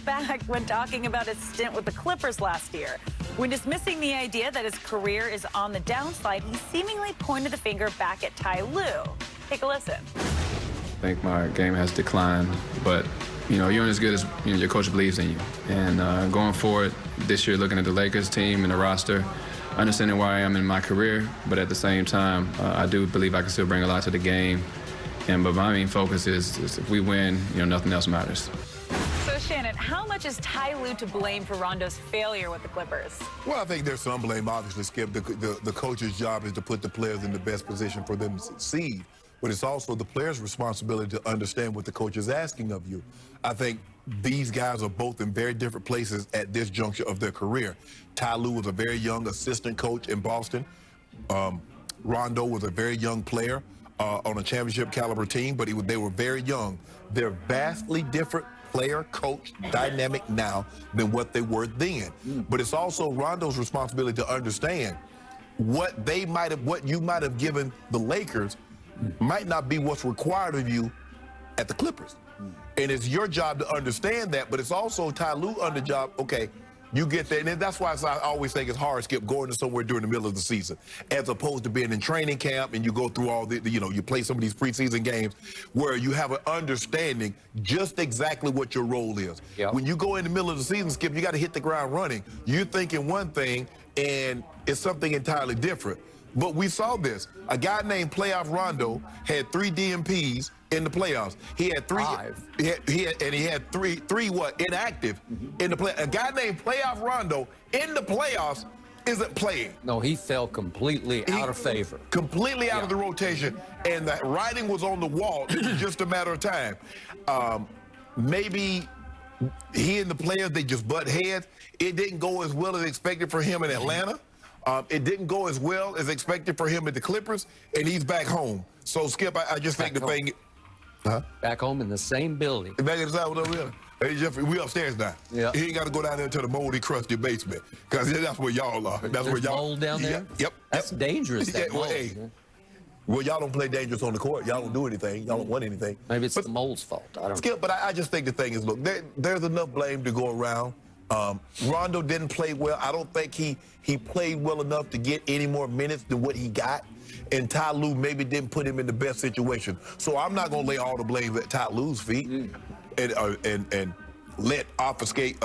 back when talking about his stint with the Clippers last year. When dismissing the idea that his career is on the downside, he seemingly pointed the finger back at Tyronn Lue. Take a listen. I think my game has declined, but you're only as good as your coach believes in you. And going forward this year, looking at the Lakers team and the roster, understanding where I am in my career, but at the same time, I do believe I can still bring a lot to the game. But my main focus is if we win, nothing else matters. So, Shannon, how much is Tyronn Lue to blame for Rondo's failure with the Clippers? Well, I think there's some blame, obviously, Skip. The coach's job is to put the players in the best position for them to succeed. But it's also the player's responsibility to understand what the coach is asking of you. I think these guys are both in very different places at this juncture of their career. Tyronn Lue was a very young assistant coach in Boston. Rondo was a very young player on a championship caliber team, but they were very young. They're vastly different player-coach dynamic now than what they were then. But it's also Rondo's responsibility to understand what you might have given the Lakers might not be what's required of you at the Clippers. And it's your job to understand that, but it's also Tyronn Lue under job, okay, you get that. And that's why I always think it's hard, Skip, going to somewhere during the middle of the season, as opposed to being in training camp and you go through all you play some of these preseason games where you have an understanding just exactly what your role is. Yep. When you go in the middle of the season, Skip, you got to hit the ground running. You're thinking one thing and it's something entirely different. But we saw this. A guy named Playoff Rondo had 3 DMPs in the playoffs. He had 3. 5. He had three what? Inactive in the play. A guy named Playoff Rondo in the playoffs isn't playing. No, he fell completely out of favor. Completely out of the rotation, and the writing was on the wall. It was just a matter of time. Maybe he and the players, they just butt heads. It didn't go as well as expected for him in Atlanta. It didn't go as well as expected for him at the Clippers, and he's back home. So, Skip, I just think the thing... Back home in the same building. Back in the side over there. We upstairs now. Yeah. He ain't got to go down there to the moldy, crusty basement, because that's where y'all are. That's where y'all... mold down there? Yep. That's dangerous, that mold. Well, y'all don't play dangerous on the court. Y'all don't do anything. Y'all don't win anything. Maybe it's the mold's fault. I don't know. Skip, but I just think the thing is, look, there's enough blame to go around. Rondo didn't play well. I don't think he played well enough to get any more minutes than what he got. And Tyronn Lue maybe didn't put him in the best situation. So I'm not going to lay all the blame at Tyronn Lue's feet and let obfuscate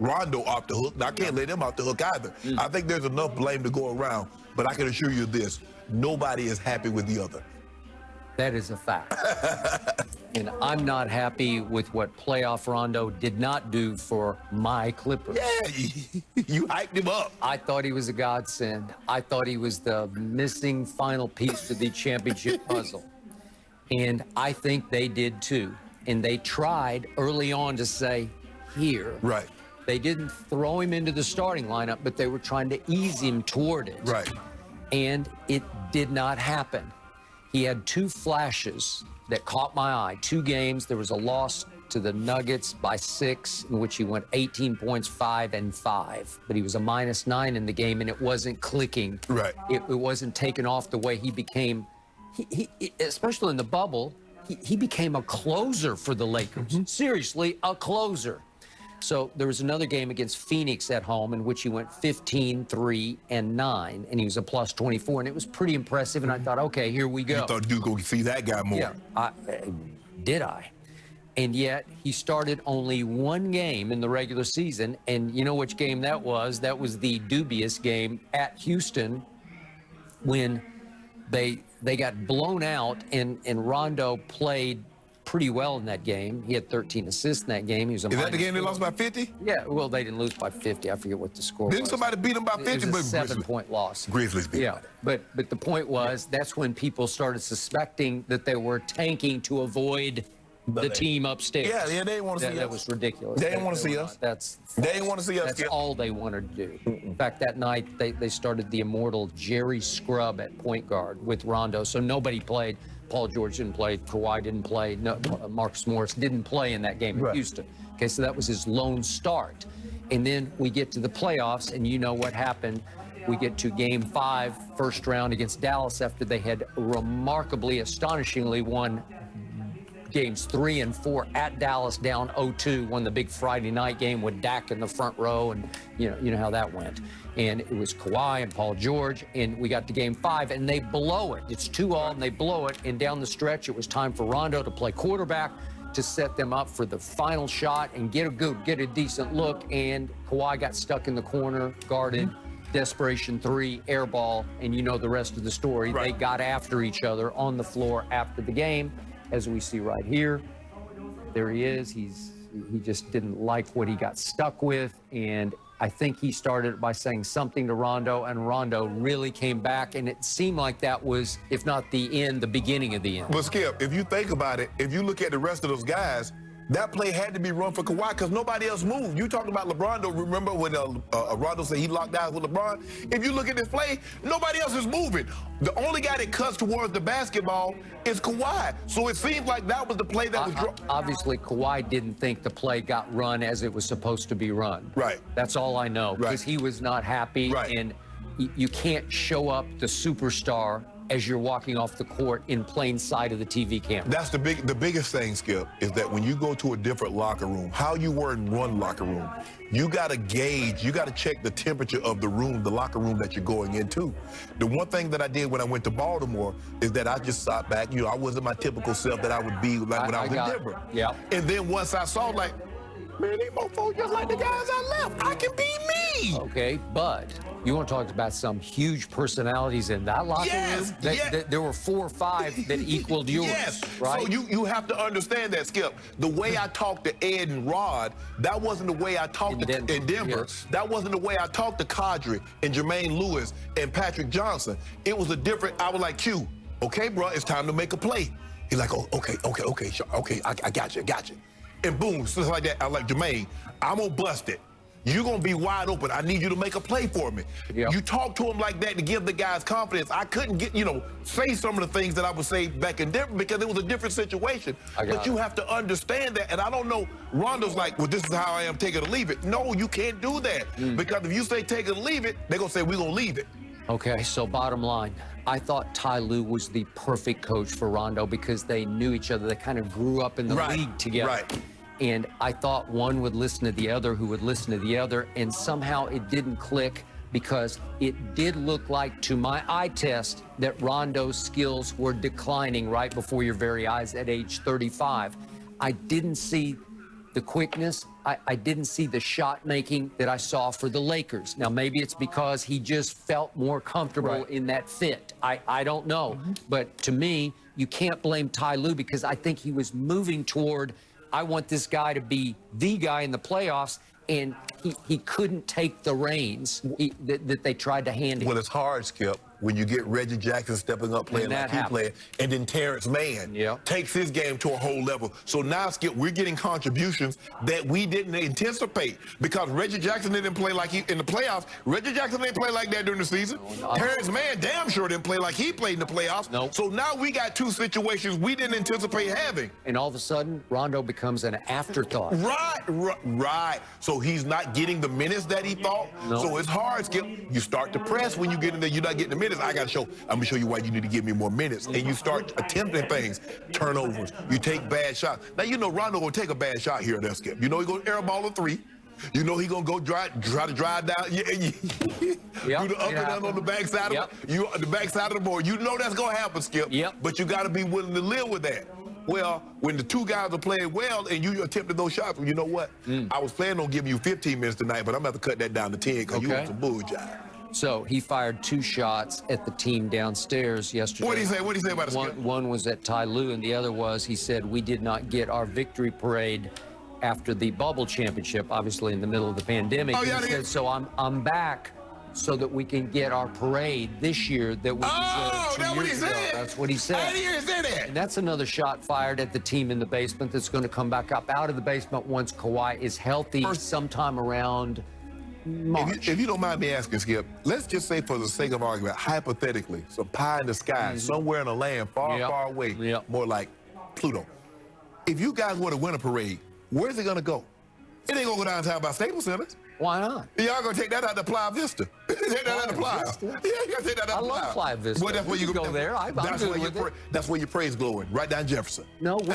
Rondo off the hook. I can't let him off the hook either. I think there's enough blame to go around. But I can assure you this, nobody is happy with the other. That is a fact. And I'm not happy with what playoff Rondo did not do for my Clippers. Yeah, you hyped him up. I thought he was a godsend. I thought he was the missing final piece to the championship puzzle. And I think they did too. And they tried early on to say, here. Right. They didn't throw him into the starting lineup, but they were trying to ease him toward it. Right. And it did not happen. He had 2 flashes that caught my eye. 2 games. There was a loss to the Nuggets by 6, in which he went 18 points, 5 and 5. But he was a -9 in the game, and it wasn't clicking. Right. It wasn't taken off the way he became. He especially in the bubble, he became a closer for the Lakers. Seriously, a closer. So there was another game against Phoenix at home in which he went 15, 3, and 9, and he was a plus 24, and it was pretty impressive, and I thought, okay, here we go. You thought you go see that guy more. Yeah, did I? And yet he started only 1 game in the regular season, and you know which game that was? That was the dubious game at Houston when they got blown out, and Rondo played pretty well in that game. He had 13 assists in that game. He was a Is that the game they lost by 50? Yeah, well, they didn't lose by 50. I forget what the score was. Didn't somebody beat them by 50? It was a 7-point loss. Grizzlies beat them. Yeah, but the point was, that's when people started suspecting that they were tanking to avoid the team upstairs. Yeah, they didn't want to see us. That was ridiculous. They didn't want to see us. They didn't want to see us. That's all they wanted to do. In fact, that night, they started the immortal Jerry Scrub at point guard with Rondo, so nobody played. Paul George didn't play. Kawhi didn't play. No, Marcus Morris didn't play in that game in Houston. Okay, so that was his lone start. And then we get to the playoffs, and you know what happened. We get to Game 5, first round against Dallas after they had remarkably, astonishingly won games 3 and 4 at Dallas down 0-2, won the big Friday night game with Dak in the front row, and you know how that went. And it was Kawhi and Paul George, and we got to game 5, and they blow it. It's 2-all, and they blow it. And down the stretch, it was time for Rondo to play quarterback to set them up for the final shot and get a decent look. And Kawhi got stuck in the corner, guarded. Desperation 3, air ball, and you know the rest of the story. Right. They got after each other on the floor after the game, as we see right here. There he is. He just didn't like what he got stuck with, and I think he started by saying something to Rondo, and Rondo really came back, and it seemed like that was, if not the end, the beginning of the end. But Skip, if you think about it, if you look at the rest of those guys, that play had to be run for Kawhi because nobody else moved. You talked about LeBron, though. Remember when Rondo said he locked eyes with LeBron? If you look at this play, nobody else is moving. The only guy that cuts towards the basketball is Kawhi. So it seems like that was the play that was drawn. Obviously, Kawhi didn't think the play got run as it was supposed to be run. Right. That's all I know. Because he was not happy. Right. And you can't show up the superstar as you're walking off the court in plain sight of the TV camera. That's the biggest thing, Skip, is that when you go to a different locker room, how you were in one locker room, you got to gauge, you got to check the temperature of the room, the locker room that you're going into. The one thing that I did when I went to Baltimore is that I just sat back. You know, I wasn't my typical self that I would be like when I was in Denver. Yeah. And then once I saw, like, man, these motherfuckers just like the guys I left. I can be me. Okay, but you want to talk about some huge personalities in that locker room? There were 4 or 5 that equaled yours, right? So you have to understand that, Skip. The way I talked to Ed and Rod, that wasn't the way I talked in Denver. Yes. That wasn't the way I talked to Kadri and Jermaine Lewis and Patrick Johnson. It was a different, I was like, Q, okay, bro, it's time to make a play. He's like, oh, okay, I got you. And boom, just like that, I was like, Jermaine, I'm gonna bust it. You're gonna be wide open. I need you to make a play for me. Yep. You talk to him like that to give the guys confidence. I couldn't say some of the things that I would say back in Denver because it was a different situation. But you have to understand that. And I don't know, Rondo's like, well, this is how I am, take it or leave it. No, you can't do that. Because if you say take it or leave it, they're gonna say we're gonna leave it. Okay, so bottom line, I thought Tyronn Lue was the perfect coach for Rondo because they knew each other. They kind of grew up in the league together. Right. And I thought one would listen to the other, who would listen to the other, and somehow it didn't click because it did look like, to my eye test, that Rondo's skills were declining right before your very eyes at age 35. I didn't see the quickness. I didn't see the shot making that I saw for the Lakers. Now, maybe it's because he just felt more comfortable in that fit. I don't know. But to me, you can't blame Tyronn Lue because I think he was moving toward, I want this guy to be the guy in the playoffs, and he couldn't take the reins that they tried to hand him. Well, it's hard, Skip, when you get Reggie Jackson stepping up playing like he played, and then Terrence Mann takes his game to a whole level. So now, Skip, we're getting contributions that we didn't anticipate because Reggie Jackson didn't play like he in the playoffs. Reggie Jackson didn't play like that during the season. Terrence Mann damn sure didn't play like he played in the playoffs. So now we got 2 situations we didn't anticipate having. And all of a sudden, Rondo becomes an afterthought. Right. So he's not getting the minutes that he thought. So it's hard, Skip. You start to press when you get in there. You're not getting the minutes. I'm gonna show you why you need to give me more minutes. And you start attempting things, turnovers. You take bad shots. Now you know Rondo gonna take a bad shot here or there, Skip. You know he gonna airball a 3. You know he gonna go try to drive down. Do the up and down on the backside of the backside of the board. You know that's gonna happen, Skip. But you gotta be willing to live with that. Well, when the 2 guys are playing well and you attempted those shots, well, you know what? I was planning on giving you 15 minutes tonight, but I'm gonna have to cut that down to 10 because you want some bull jive. So he fired 2 shots at the team downstairs yesterday. What did he say about it? One was at Tyronn Lue, and the other was, he said, we did not get our victory parade after the bubble championship, obviously in the middle of the pandemic. He said, so I'm back so that we can get our parade this year that we deserved 2 years ago. That's what he said. I didn't hear him say that. And that's another shot fired at the team in the basement that's going to come back up out of the basement once Kawhi is healthy sometime around March. If you don't mind me asking, Skip, let's just say for the sake of argument, hypothetically, some pie in the sky, somewhere in a land far, far away, more like Pluto. If you guys were to win a parade, where's it going to go? It ain't gonna go downtown by Staples Center. Why not? Y'all gonna take that out to Playa Vista. Take that out to Playa. Vista? Yeah, you gotta take that out to Playa. I love Playa Vista. Well, that's where We you can go there. I'm good with it. That's where your praise glowing, right down Jefferson. No, you know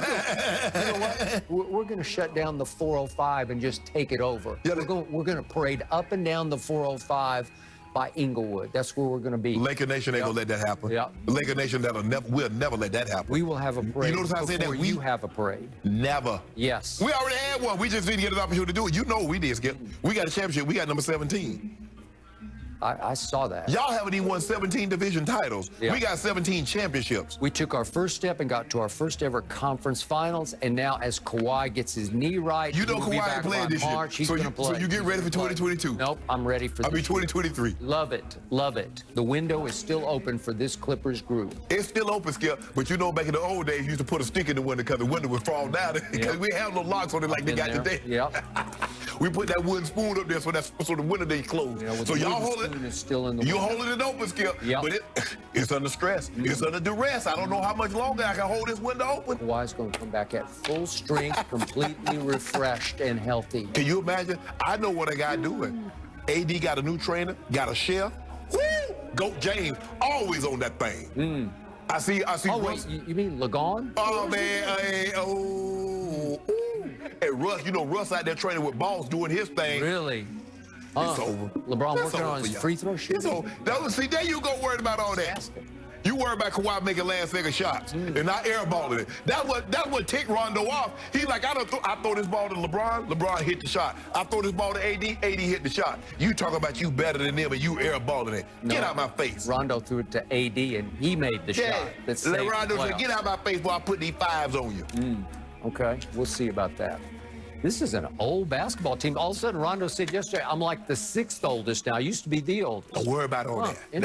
what? We're going to shut down the 405 and just take it over. Yeah, we're going to parade up and down the 405 by Inglewood. That's where we're going to be. Laker Nation ain't gonna let that happen. Yeah. Laker Nation we'll never let that happen. We will have a parade. You notice how I said that? before you have a parade. Never. Yes. We already had one. We just didn't get an opportunity to do it. You know what we did, Skip. We got a championship. We got number 17. I saw that. Y'all haven't even won 17 division titles. Yeah. We got 17 championships. We took our first step and got to our first ever conference finals, and now as Kawhi gets his knee right, You know he will be Kawhi back ain't playing by this year. March. He's So going to you- play. so you get He's ready for gonna play. 2022? Nope, I'm ready for I mean, this year. 2023. Love it. Love it. The window is still open for this Clippers group. It's still open, Skip, but you know back in the old days, you used to put a stick in the window because the window would fall down because we have no locks on it like they got today. Yep. We put that wooden spoon up there so the window didn't close. Yeah, with so the y'all wooden hold spoon it. is still in the You window. holding it open, Skip. Yep. But it's under stress. It's under duress. I don't know how much longer I can hold this window open. Kawhi's going to come back at full strength, completely refreshed and healthy. Can you imagine? I know what I got doing. AD got a new trainer, got a chef. Woo! Goat James always on that thing. I see. Oh, Russ. wait, you mean Lagon? Oh man, ooh. Hey Russ, you know Russ out there training with balls doing his thing. Really? It's over. LeBron It's working over on for his y'all. free throw It's shooting? over. See, there you go worried about all that. Ask him. You worry about Kawhi making last second shots and not airballing it. That's what ticked Rondo off. He's like, I throw this ball to LeBron, LeBron hit the shot. I throw this ball to AD, AD hit the shot. You talk about you better than them and you airballing it. Get out my face. Rondo threw it to AD and he made the Yeah. shot. That Let saved Rondo the say, get playoffs. out my face before I put these fives on you. Okay, we'll see about that. This is an old basketball team. All of a sudden, Rondo said yesterday, I'm like the 6th oldest now. I used to be the oldest. Don't worry about all Huh. that.